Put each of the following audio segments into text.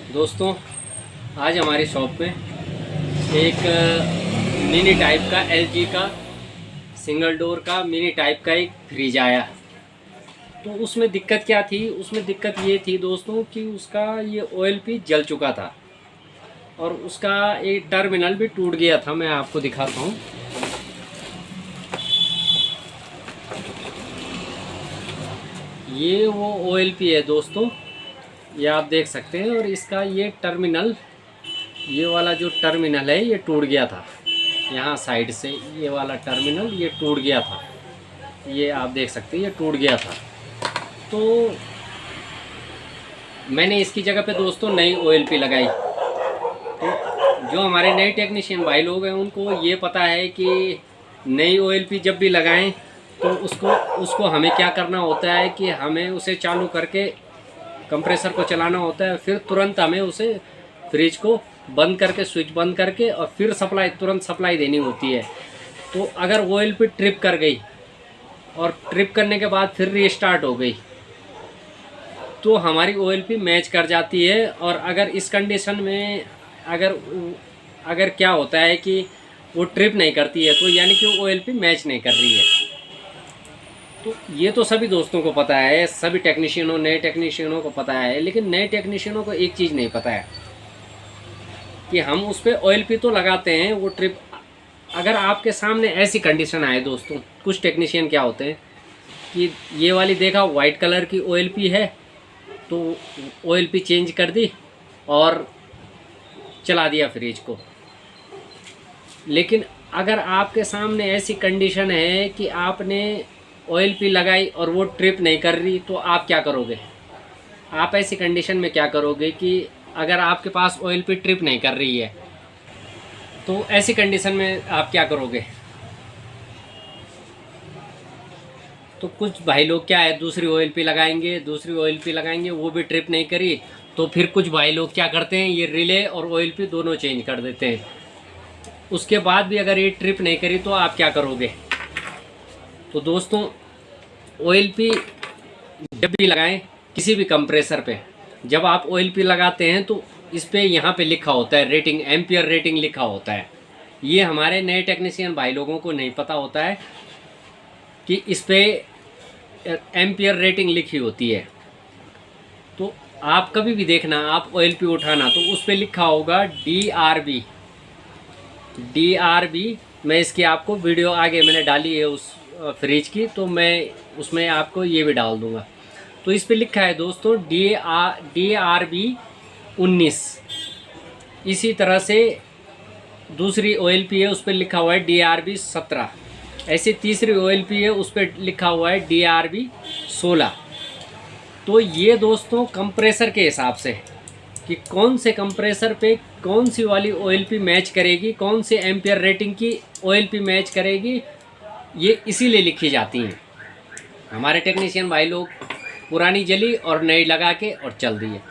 दोस्तों, आज हमारी शॉप में एक मिनी टाइप का एलजी का सिंगल डोर का मिनी टाइप का एक फ्रिज आया। तो उसमें दिक्कत क्या थी? उसमें दिक्कत ये थी दोस्तों कि उसका ये ओएलपी जल चुका था और उसका एक टर्मिनल भी टूट गया था। मैं आपको दिखाता हूँ। ये वो ओएलपी है दोस्तों, ये आप देख सकते हैं। और इसका ये टर्मिनल, ये वाला जो टर्मिनल है ये टूट गया था। यहाँ साइड से ये वाला टर्मिनल ये टूट गया था। ये आप देख सकते हैं, ये टूट गया था। तो मैंने इसकी जगह पे दोस्तों नई ओएलपी लगाई। तो जो हमारे नए टेक्नीशियन भाई लोग हैं उनको ये पता है कि नई ओएलपी जब भी लगाएं तो उसको हमें क्या करना होता है कि हमें उसे चालू करके कंप्रेसर को चलाना होता है। फिर तुरंत हमें उसे फ्रिज को बंद करके, स्विच बंद करके, और फिर तुरंत सप्लाई देनी होती है। तो अगर ओएलपी ट्रिप कर गई और ट्रिप करने के बाद फिर रीस्टार्ट हो गई तो हमारी ओएलपी मैच कर जाती है। और अगर इस कंडीशन में अगर क्या होता है कि वो ट्रिप नहीं करती है तो यानी कि ओएलपी मैच नहीं कर रही है। तो ये तो सभी दोस्तों को पता है, सभी टेक्नीशियनों, नए टेक्नीशियनों को पता है। लेकिन नए टेक्नीशियनों को एक चीज़ नहीं पता है कि हम उस पर ओएलपी तो लगाते हैं, वो ट्रिप। अगर आपके सामने ऐसी कंडीशन आए दोस्तों, कुछ टेक्नीशियन क्या होते हैं कि ये वाली देखा वाइट कलर की ओएलपी है तो ओएलपी चेंज कर दी और चला दिया फ्रिज को। लेकिन अगर आपके सामने ऐसी कंडीशन है कि आपने ओएलपी लगाई और वो ट्रिप नहीं कर रही तो आप क्या करोगे? आप ऐसी कंडीशन में क्या करोगे कि अगर आपके पास ओएलपी ट्रिप नहीं कर रही है तो ऐसी कंडीशन में आप क्या करोगे? तो कुछ भाई लोग क्या है, दूसरी ओएलपी लगाएंगे, वो भी ट्रिप नहीं करी। तो फिर कुछ भाई लोग क्या करते हैं, ये रिले और ओएलपी दोनों चेंज कर देते हैं। उसके बाद भी अगर ये ट्रिप नहीं करी तो आप क्या करोगे? तो दोस्तों, ओएलपी जब भी लगाएं किसी भी कंप्रेसर पे, जब आप ओएलपी लगाते हैं तो इस पे यहाँ पे लिखा होता है रेटिंग, एम्पियर रेटिंग लिखा होता है। ये हमारे नए टेक्नीशियन भाई लोगों को नहीं पता होता है कि इस पे एम्पियर रेटिंग लिखी होती है। तो आप कभी भी देखना, आप ओएलपी उठाना तो उस पे लिखा होगा DRB। मैं इसकी आपको वीडियो आगे मैंने डाली है उस फ्रिज की, तो मैं उसमें आपको ये भी डाल दूंगा। तो इस पे लिखा है दोस्तों DRB 19। इसी तरह से दूसरी ओएलपी है उस पर लिखा हुआ है DRB 17। ऐसी तीसरी ओएलपी है उस पर लिखा हुआ है DRB 16। तो ये दोस्तों कंप्रेसर के हिसाब से कि कौन से कंप्रेसर पे कौन सी वाली ओएलपी मैच करेगी, कौन से एम्पियर रेटिंग की ओएलपी मैच करेगी, ये इसीलिए लिखी जाती हैं। हमारे टेक्नीशियन भाई लोग पुरानी जली और नई लगा के और चल दी है।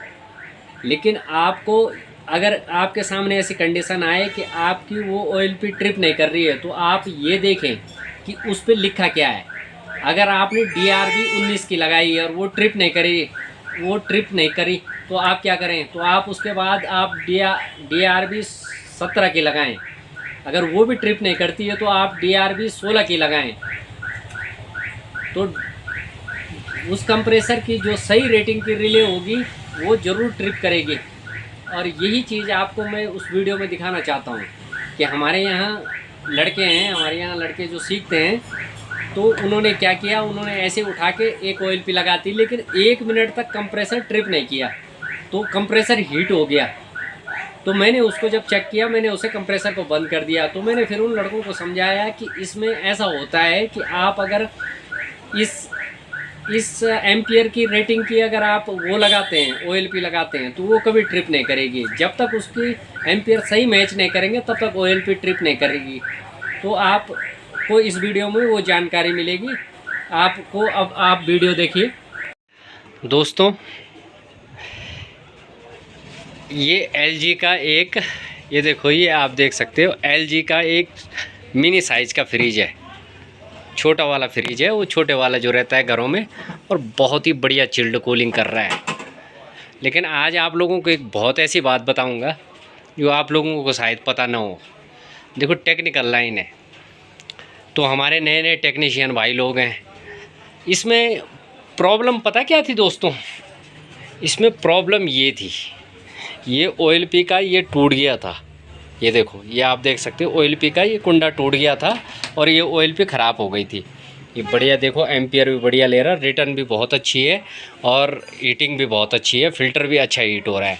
लेकिन आपको अगर आपके सामने ऐसी कंडीशन आए कि आपकी वो ओएलपी ट्रिप नहीं कर रही है तो आप ये देखें कि उस पर लिखा क्या है। अगर आपने DRB 19 की लगाई है और वो ट्रिप नहीं करी तो आप क्या करें? तो आप उसके बाद आप DRB 17 की लगाएं। अगर वो भी ट्रिप नहीं करती है तो आप DRB 16 की लगाएं। तो उस कंप्रेसर की जो सही रेटिंग की रिले होगी वो ज़रूर ट्रिप करेगी। और यही चीज़ आपको मैं उस वीडियो में दिखाना चाहता हूँ कि हमारे यहाँ लड़के जो सीखते हैं तो उन्होंने क्या किया, उन्होंने ऐसे उठा के एक ओएलपी लगाती, लेकिन 1 मिनट तक कंप्रेसर ट्रिप नहीं किया तो कंप्रेसर हीट हो गया। तो मैंने उसको जब चेक किया, मैंने उसे कंप्रेसर को बंद कर दिया। तो मैंने फिर उन लड़कों को समझाया कि इसमें ऐसा होता है कि आप अगर इस एम्पियर की रेटिंग की अगर आप वो लगाते हैं, ओएलपी लगाते हैं, तो वो कभी ट्रिप नहीं करेगी। जब तक उसकी एम्पियर सही मैच नहीं करेंगे तब तक ओएलपी ट्रिप नहीं करेगी। तो आपको इस वीडियो में वो जानकारी मिलेगी आपको। अब आप वीडियो देखिए दोस्तों। ये LG का एक, ये देखो, ये आप देख सकते हो LG का एक मिनी साइज़ का फ्रिज है। छोटा वाला फ्रिज है, वो छोटे वाला जो रहता है घरों में, और बहुत ही बढ़िया चिल्ड कूलिंग कर रहा है। लेकिन आज आप लोगों को एक बहुत ऐसी बात बताऊंगा जो आप लोगों को शायद पता ना हो। देखो टेक्निकल लाइन है, तो हमारे नए नए टेक्नीशियन भाई लोग हैं। इसमें प्रॉब्लम पता क्या थी दोस्तों? इसमें प्रॉब्लम ये थी, ये OLP का ये टूट गया था। ये देखो, ये आप देख सकते हो OLP का ये कुंडा टूट गया था और ये OLP ख़राब हो गई थी। ये बढ़िया देखो, एम्पियर भी बढ़िया ले रहा, रिटर्न भी बहुत अच्छी है और हीटिंग भी बहुत अच्छी है, फ़िल्टर भी अच्छा हीट हो रहा है।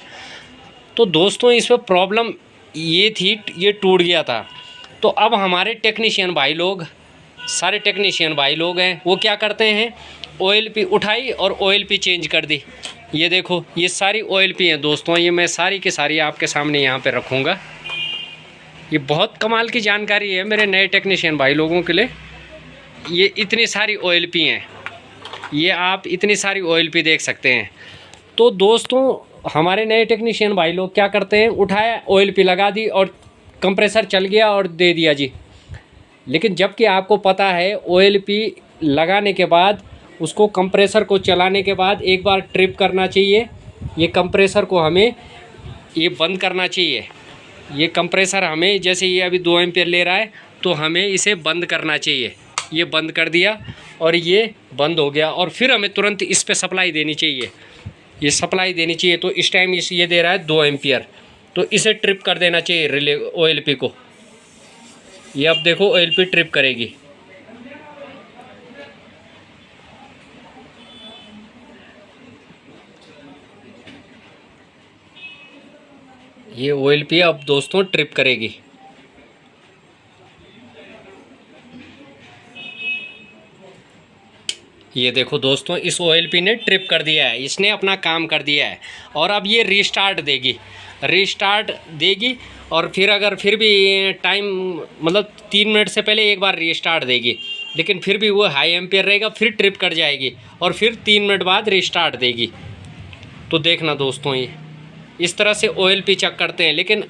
तो दोस्तों इसमें प्रॉब्लम ये थी, ये टूट गया था। तो अब हमारे टेक्नीशियन भाई लोग, सारे टेक्नीशियन भाई लोग हैं, वो क्या करते हैं, OLP उठाई और OLP चेंज कर दी। ये देखो, ये सारी OLP हैं दोस्तों, ये मैं सारी की सारी आपके सामने यहाँ पे रखूँगा। ये बहुत कमाल की जानकारी है मेरे नए टेक्नीशियन भाई लोगों के लिए। ये इतनी सारी OLP हैं, ये आप इतनी सारी OLP देख सकते हैं। तो दोस्तों हमारे नए टेक्नीशियन भाई लोग क्या करते हैं, उठाया OLP लगा दी और कंप्रेसर चल गया और दे दिया जी। लेकिन जबकि आपको पता है OLP लगाने के बाद, उसको कंप्रेसर को चलाने के बाद एक बार ट्रिप करना चाहिए। ये कंप्रेसर को हमें ये बंद करना चाहिए। ये कंप्रेसर हमें, जैसे ये अभी 2 एम्पियर ले रहा है, तो हमें इसे बंद करना चाहिए। ये बंद कर दिया और ये बंद हो गया, और फिर हमें तुरंत इस पे सप्लाई देनी चाहिए। ये सप्लाई देनी चाहिए। तो इस टाइम ये दे रहा है 2 एम्पियर, तो इसे ट्रिप कर देना चाहिए रिले OLP को। ये अब देखो OLP ट्रिप करेगी। ये OLP अब दोस्तों ट्रिप करेगी। ये देखो दोस्तों, इस OLP ने ट्रिप कर दिया है, इसने अपना काम कर दिया है। और अब ये रीस्टार्ट देगी और फिर अगर फिर भी टाइम, मतलब 3 मिनट से पहले एक बार रीस्टार्ट देगी, लेकिन फिर भी वो हाई एम्पियर रहेगा, फिर ट्रिप कर जाएगी और फिर 3 मिनट बाद रीस्टार्ट देगी। तो देखना दोस्तों, ये इस तरह से OLP चेक करते हैं। लेकिन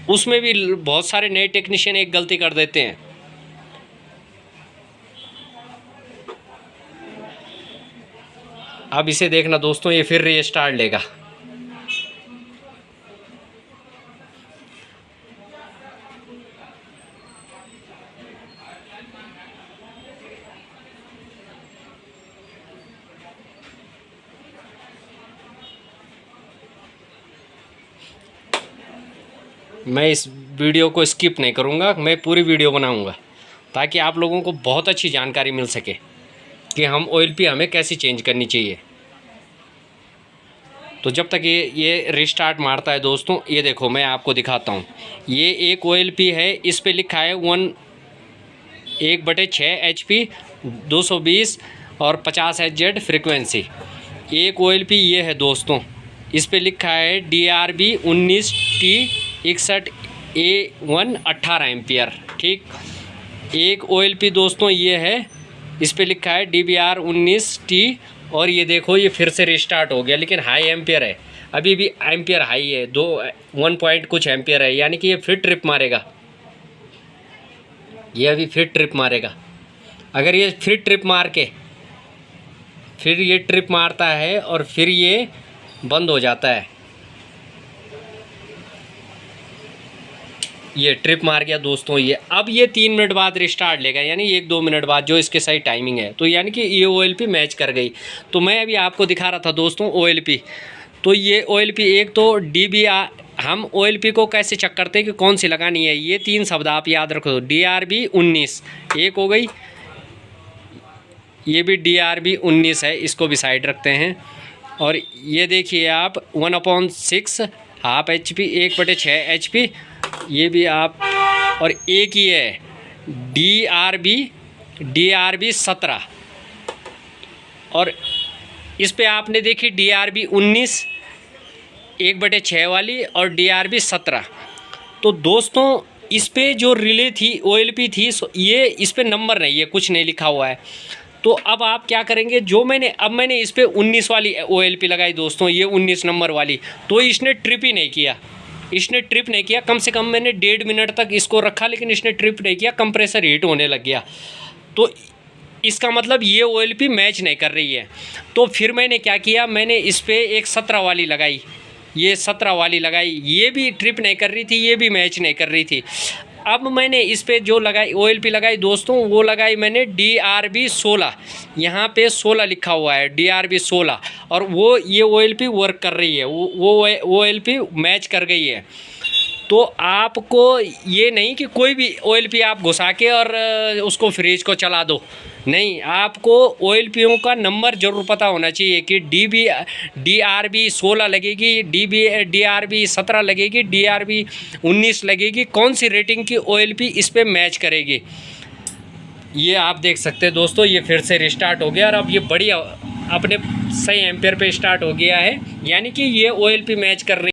उसमें भी बहुत सारे नए टेक्नीशियन एक गलती कर देते हैं। अब इसे देखना दोस्तों, ये फिर रीस्टार्ट लेगा। मैं इस वीडियो को स्किप नहीं करूँगा, मैं पूरी वीडियो बनाऊँगा ताकि आप लोगों को बहुत अच्छी जानकारी मिल सके कि हम OLP हमें कैसे चेंज करनी चाहिए। तो जब तक ये रिस्टार्ट मारता है दोस्तों, ये देखो मैं आपको दिखाता हूँ। ये एक OLP है, इस पे लिखा है 1/6 HP 220 और 50 Hz फ्रिक्वेंसी। एक OLP ये है दोस्तों, इस पे लिखा है DRB 19T61A1 18 एम्पियर। ठीक, एक OLP दोस्तों ये है, इस पे लिखा है DBR 19T, और ये देखो ये फिर से रिस्टार्ट हो गया, लेकिन हाई एम्पियर है, अभी भी एम्पियर हाई है, 1 पॉइंट कुछ एम्पियर है, यानी कि ये फिर ट्रिप मारेगा। ये अभी फिर ट्रिप मारेगा। अगर ये फिर ट्रिप मार के फिर ये ट्रिप मारता है और फिर ये बंद हो जाता है, ये ट्रिप मार गया दोस्तों। ये अब ये 3 मिनट बाद रिस्टार्ट लेगा, यानी 1-2 मिनट बाद, जो इसके सही टाइमिंग है। तो यानी कि ये OLP मैच कर गई। तो मैं अभी आपको दिखा रहा था दोस्तों OLP। तो ये OLP एक तो DBR, हम OLP को कैसे चेक करते हैं कि कौन सी लगानी है, ये 3 शब्द आप याद रखो। DRB 19 एक हो गई, ये भी DRB 19 है, इसको भी साइड रखते हैं। और ये देखिए आप 1/6 हाफ HP 1/6 HP, ये भी आप, और एक ही है DRB 17, और इस पे आपने देखी DRB 19 1/6 वाली और DRB 17। तो दोस्तों इस पे जो रिले थी OLP थी, ये इस पे नंबर नहीं है, कुछ नहीं लिखा हुआ है। तो अब आप क्या करेंगे, जो मैंने इस पे 19 वाली OLP लगाई दोस्तों, ये 19 नंबर वाली, तो इसने ट्रिप ही नहीं किया। कम से कम मैंने 1.5 मिनट तक इसको रखा, लेकिन इसने ट्रिप नहीं किया, कंप्रेसर हीट होने लग गया। तो इसका मतलब ये OLP मैच नहीं कर रही है। तो फिर मैंने क्या किया, मैंने इस पर एक 17 वाली लगाई, ये 17 वाली लगाई, ये भी ट्रिप नहीं कर रही थी, ये भी मैच नहीं कर रही थी। अब मैंने इस पे जो लगाई OLP लगाई दोस्तों, वो लगाई मैंने DRB 16, यहाँ पे 16 लिखा हुआ है, DRB 16, और वो ये OLP वर्क कर रही है, वो OLP मैच कर गई है। तो आपको ये नहीं कि कोई भी OLP आप घुसा के और उसको फ्रिज को चला दो, नहीं, आपको OLPओं का नंबर ज़रूर पता होना चाहिए कि DRB 16 लगेगी, DRB 17 लगेगी, DRB 19 लगेगी, कौन सी रेटिंग की OLP इस पर मैच करेगी। ये आप देख सकते हैं दोस्तों, ये फिर से रिस्टार्ट हो गया और अब ये बढ़िया अपने सही एम्पेयर पे स्टार्ट हो गया है, यानी कि ये OLP मैच कर रही